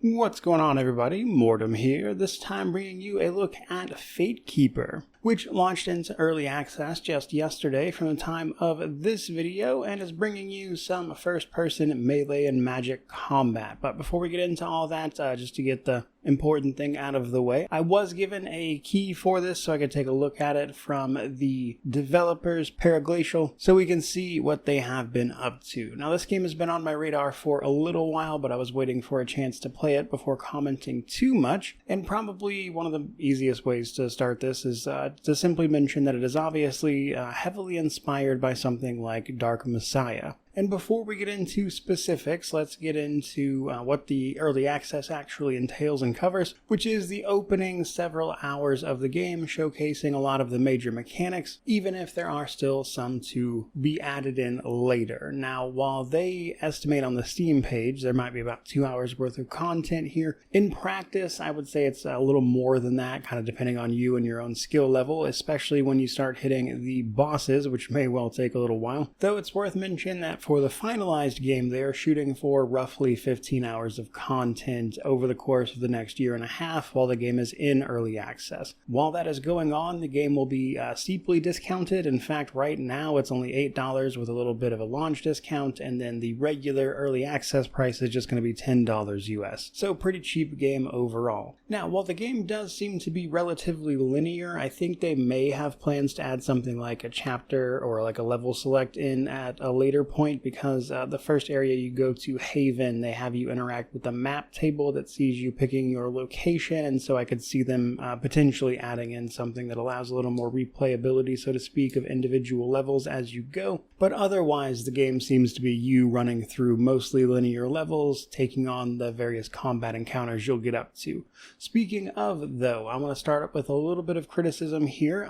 What's going on, everybody? Mortem here, this time bringing you a look at Fatekeeper, which launched into early access just yesterday from the time of this video and is bringing you some first-person melee and magic combat. But before we get into all that, just to get the important thing out of the way, I was given a key for this so I could take a look at it from the developers, Paraglacial, so we can see what they have been up to. Now, this game has been on my radar for a little while, but I was waiting for a chance to play it before commenting too much, and probably one of the easiest ways to start this is to simply mention that it is obviously heavily inspired by something like Dark Messiah. And before we get into specifics, let's get into what the early access actually entails and covers, which is the opening several hours of the game, showcasing a lot of the major mechanics, even if there are still some to be added in later. Now, while they estimate on the Steam page there might be about 2 hours worth of content here, in practice I would say it's a little more than that, kind of depending on you and your own skill level, especially when you start hitting the bosses, which may well take a little while. Though it's worth mentioning that for the finalized game, they are shooting for roughly 15 hours of content over the course of the next year and a half while the game is in early access. While that is going on, the game will be steeply discounted. In fact, right now it's only $8 with a little bit of a launch discount, and then the regular early access price is just going to be $10 US. So pretty cheap game overall. Now, while the game does seem to be relatively linear, I think they may have plans to add something like a chapter or like a level select in at a later point, because the first area you go to, Haven, they have you interact with the map table that sees you picking your location, and so I could see them potentially adding in something that allows a little more replayability, so to speak, of individual levels as you go. But otherwise, the game seems to be you running through mostly linear levels, taking on the various combat encounters you'll get up to. Speaking of, though, I want to start up with a little bit of criticism here.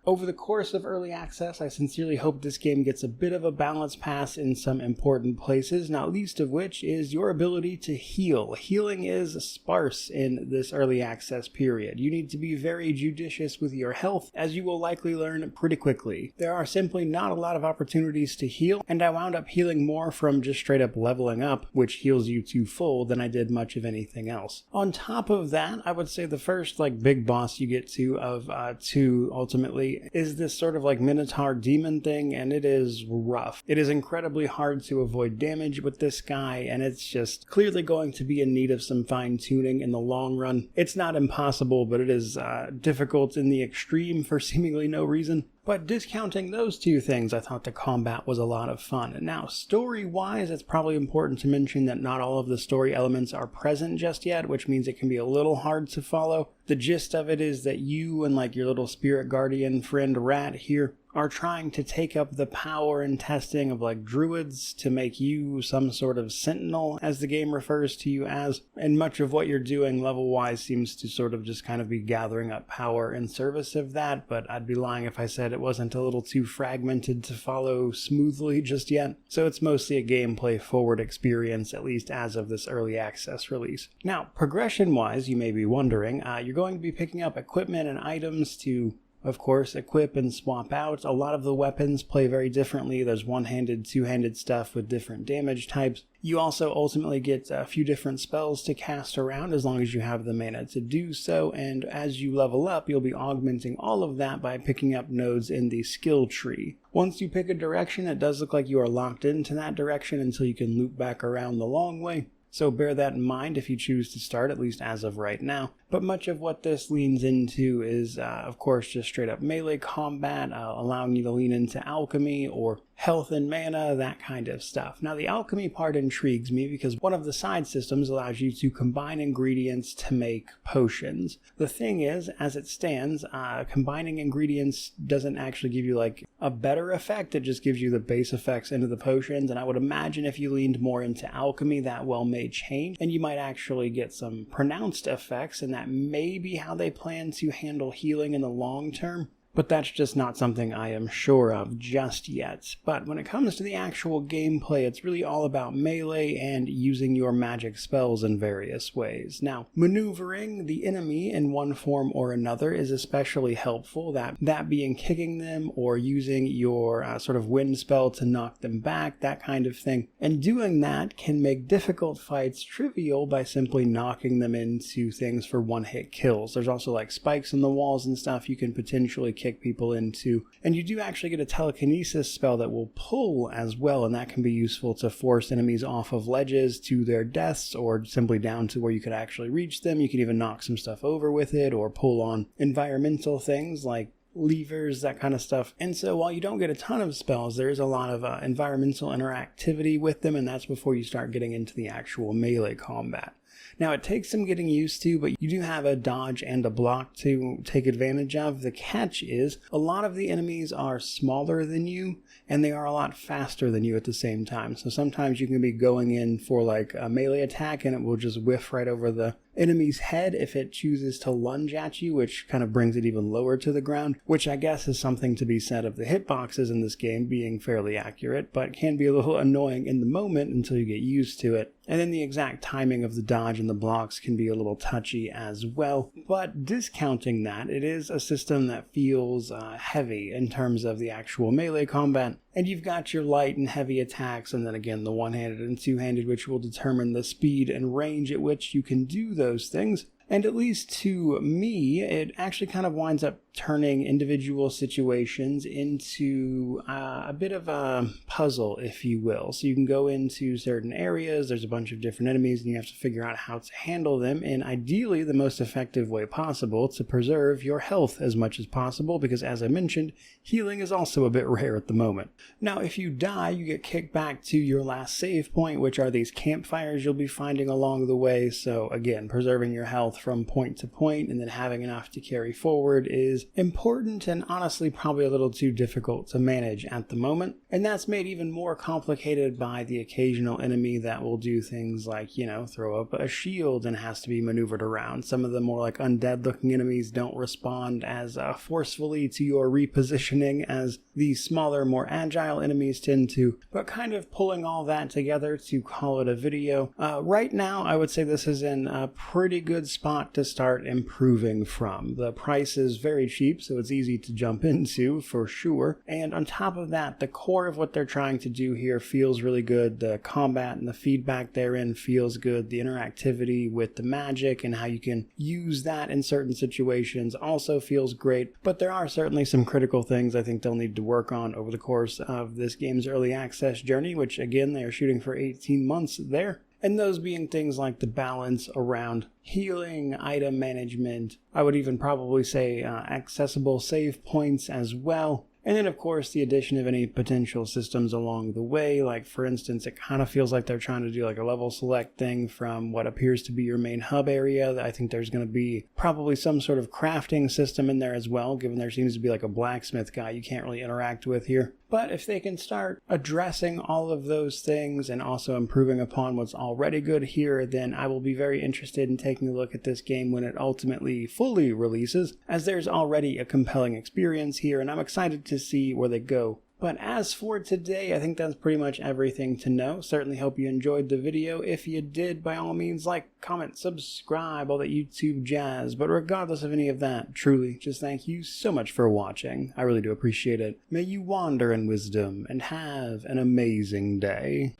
Over the course of early access, I sincerely hope this game gets a bit of a balance pass in some important places, not least of which is your ability to heal. Healing is sparse in this early access period. You need to be very judicious with your health, as you will likely learn pretty quickly. There are simply not a lot of opportunities to heal, and I wound up healing more from just straight up leveling up, which heals you to full, than I did much of anything else. On top of that, I would say the first big boss you get to of two ultimately is this sort of Minotaur demon thing, and it is rough. It is incredibly hard to avoid damage with this guy, and it's just clearly going to be in need of some fine-tuning in the long run. It's not impossible, but it is difficult in the extreme for seemingly no reason. But discounting those two things, I thought the combat was a lot of fun. Now, story-wise, it's probably important to mention that not all of the story elements are present just yet, which means it can be a little hard to follow. The gist of it is that you and your little spirit guardian friend Rat here are trying to take up the power and testing of druids to make you some sort of sentinel, as the game refers to you as, and much of what you're doing level-wise seems to sort of just kind of be gathering up power in service of that, but I'd be lying if I said it wasn't a little too fragmented to follow smoothly just yet. So it's mostly a gameplay forward experience, at least as of this early access release. Now, progression-wise, you may be wondering, you're going to be picking up equipment and items to, of course, equip and swap out. A lot of the weapons play very differently. There's one-handed, two-handed stuff with different damage types. You also ultimately get a few different spells to cast around as long as you have the mana to do so, and as you level up, you'll be augmenting all of that by picking up nodes in the skill tree. Once you pick a direction, it does look like you are locked into that direction until you can loop back around the long way. So bear that in mind if you choose to start, at least as of right now. But much of what this leans into is, of course, just straight up melee combat, allowing you to lean into alchemy or health and mana, that kind of stuff. Now, the alchemy part intrigues me because one of the side systems allows you to combine ingredients to make potions. The thing is, as it stands, combining ingredients doesn't actually give you a better effect. It just gives you the base effects into the potions, and I would imagine if you leaned more into alchemy, that well may change, and you might actually get some pronounced effects, and that may be how they plan to handle healing in the long term. but that's just not something I am sure of just yet. But when it comes to the actual gameplay, it's really all about melee and using your magic spells in various ways. Now, maneuvering the enemy in one form or another is especially helpful, that being kicking them or using your sort of wind spell to knock them back, that kind of thing. And doing that can make difficult fights trivial by simply knocking them into things for one-hit kills. There's also like spikes in the walls and stuff you can potentially kick people into. And you do actually get a telekinesis spell that will pull as well, and that can be useful to force enemies off of ledges to their deaths or simply down to where you could actually reach them. You can even knock some stuff over with it or pull on environmental things like levers, that kind of stuff. And so while you don't get a ton of spells, there is a lot of environmental interactivity with them, and that's before you start getting into the actual melee combat. Now, it takes some getting used to, but you do have a dodge and a block to take advantage of. The catch is a lot of the enemies are smaller than you, and they are a lot faster than you at the same time. So sometimes you can be going in for like a melee attack, and it will just whiff right over the enemy's head if it chooses to lunge at you, which kind of brings it even lower to the ground, which I guess is something to be said of the hitboxes in this game being fairly accurate, but can be a little annoying in the moment until you get used to it. And then the exact timing of the dodge and the blocks can be a little touchy as well. But discounting that, it is a system that feels heavy in terms of the actual melee combat. And you've got your light and heavy attacks, and then again the one-handed and two-handed, which will determine the speed and range at which you can do those things. And at least to me, it actually kind of winds up turning individual situations into a bit of a puzzle, if you will. So you can go into certain areas, there's a bunch of different enemies, and you have to figure out how to handle them in ideally the most effective way possible to preserve your health as much as possible, because as I mentioned, healing is also a bit rare at the moment. Now, if you die, you get kicked back to your last save point, which are these campfires you'll be finding along the way. So again, preserving your health from point to point and then having enough to carry forward is important and honestly probably a little too difficult to manage at the moment. And that's made even more complicated by the occasional enemy that will do things like, you know, throw up a shield and has to be maneuvered around. Some of the more like undead looking enemies don't respond as forcefully to your repositioning as the smaller, more agile enemies tend to. But kind of pulling all that together to call it a video. Right now, I would say this is in a pretty good spot to start improving from. The price is very cheap, so it's easy to jump into for sure. And on top of that, the core of what they're trying to do here feels really good. The combat and the feedback therein feels good. The interactivity with the magic and how you can use that in certain situations also feels great. But there are certainly some critical things I think they'll need to work on over the course of this game's early access journey, which again, they are shooting for 18 months there. And those being things like the balance around healing, item management, I would even probably say accessible save points as well. And then, of course, the addition of any potential systems along the way. Like, for instance, it kind of feels like they're trying to do like a level select thing from what appears to be your main hub area. I think there's going to be probably some sort of crafting system in there as well, given there seems to be like a blacksmith guy you can't really interact with here. But if they can start addressing all of those things and also improving upon what's already good here, then I will be very interested in taking a look at this game when it ultimately fully releases, as there's already a compelling experience here, and I'm excited to see where they go. But as for today, I think that's pretty much everything to know. Certainly hope you enjoyed the video. If you did, by all means, like, comment, subscribe, all that YouTube jazz. But regardless of any of that, truly, just thank you so much for watching. I really do appreciate it. May you wander in wisdom and have an amazing day.